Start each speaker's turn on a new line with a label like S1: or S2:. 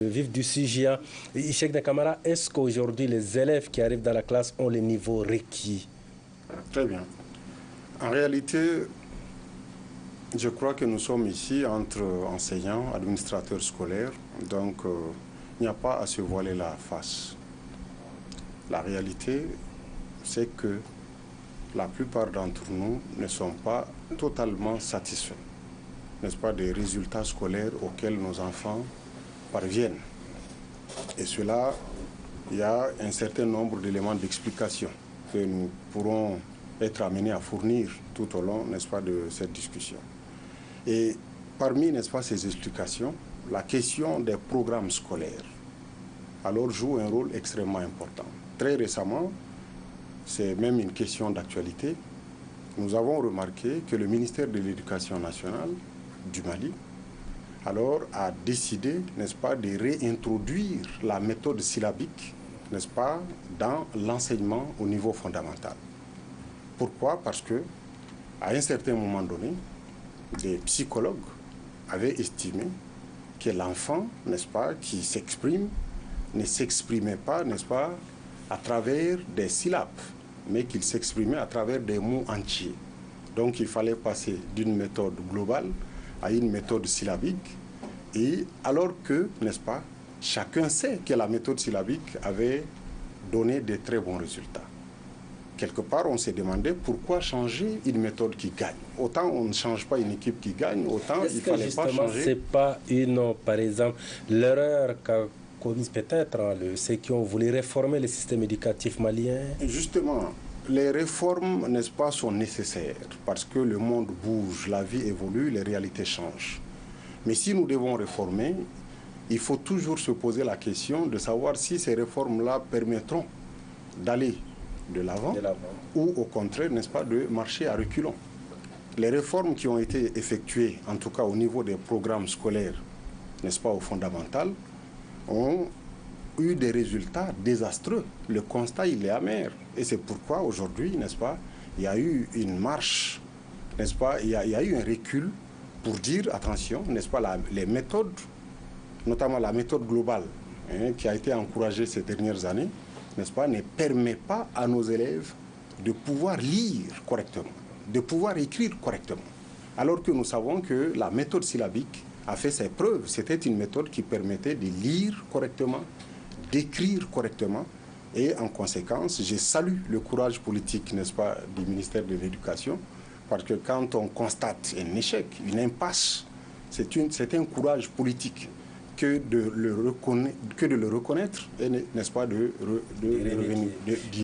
S1: Le vif du sujet, Cheikh Nakamara, est-ce qu'aujourd'hui les élèves qui arrivent dans la classe ont les niveaux requis?
S2: Très bien. En réalité, je crois que nous sommes ici entre enseignants, administrateurs scolaires, donc il n'y a pas à se voiler la face. La réalité, c'est que la plupart d'entre nous ne sont pas totalement satisfaits, n'est-ce pas, des résultats scolaires auxquels nos enfants parviennent. Et cela, il y a un certain nombre d'éléments d'explication que nous pourrons être amenés à fournir tout au long, n'est-ce pas, de cette discussion. Et parmi, n'est-ce pas, ces explications, la question des programmes scolaires alors joue un rôle extrêmement important. Très récemment, c'est même une question d'actualité, nous avons remarqué que le ministère de l'Éducation nationale du Mali alors a décidé, n'est-ce pas, de réintroduire la méthode syllabique, n'est-ce pas, dans l'enseignement au niveau fondamental. Pourquoi? Parce que à un certain moment donné, des psychologues avaient estimé que l'enfant, n'est-ce pas, qui s'exprime, ne s'exprimait pas, n'est-ce pas, à travers des syllabes, mais qu'il s'exprimait à travers des mots entiers. Donc il fallait passer d'une méthode globale à une méthode syllabique, et alors que, n'est-ce pas, chacun sait que la méthode syllabique avait donné de très bons résultats. Quelque part, on s'est demandé pourquoi changer une méthode qui gagne. Autant on ne change pas une équipe qui gagne, autant il ne fallait pas changer.
S1: C'est pas par exemple, l'erreur qu'a commise peut-être ceux qui ont voulu réformer le système éducatif malien?
S2: Justement, les réformes, n'est-ce pas, sont nécessaires parce que le monde bouge, la vie évolue, les réalités changent. Mais si nous devons réformer, il faut toujours se poser la question de savoir si ces réformes-là permettront d'aller de l'avant ou au contraire, n'est-ce pas, de marcher à reculons. Les réformes qui ont été effectuées, en tout cas au niveau des programmes scolaires, n'est-ce pas, au fondamental, ont eu des résultats désastreux. Le constat, il est amer. Et c'est pourquoi aujourd'hui, n'est-ce pas, il y a eu une marche, n'est-ce pas, il y a eu un recul pour dire, attention, n'est-ce pas, les méthodes, notamment la méthode globale, qui a été encouragée ces dernières années, n'est-ce pas, ne permet pas à nos élèves de pouvoir lire correctement, de pouvoir écrire correctement. Alors que nous savons que la méthode syllabique a fait ses preuves. C'était une méthode qui permettait de lire correctement, d'écrire correctement. Et en conséquence, je salue le courage politique, n'est-ce pas, du ministère de l'Éducation, parce que quand on constate un échec, une impasse, c'est un courage politique que de le reconnaître et, n'est-ce pas, de revenir.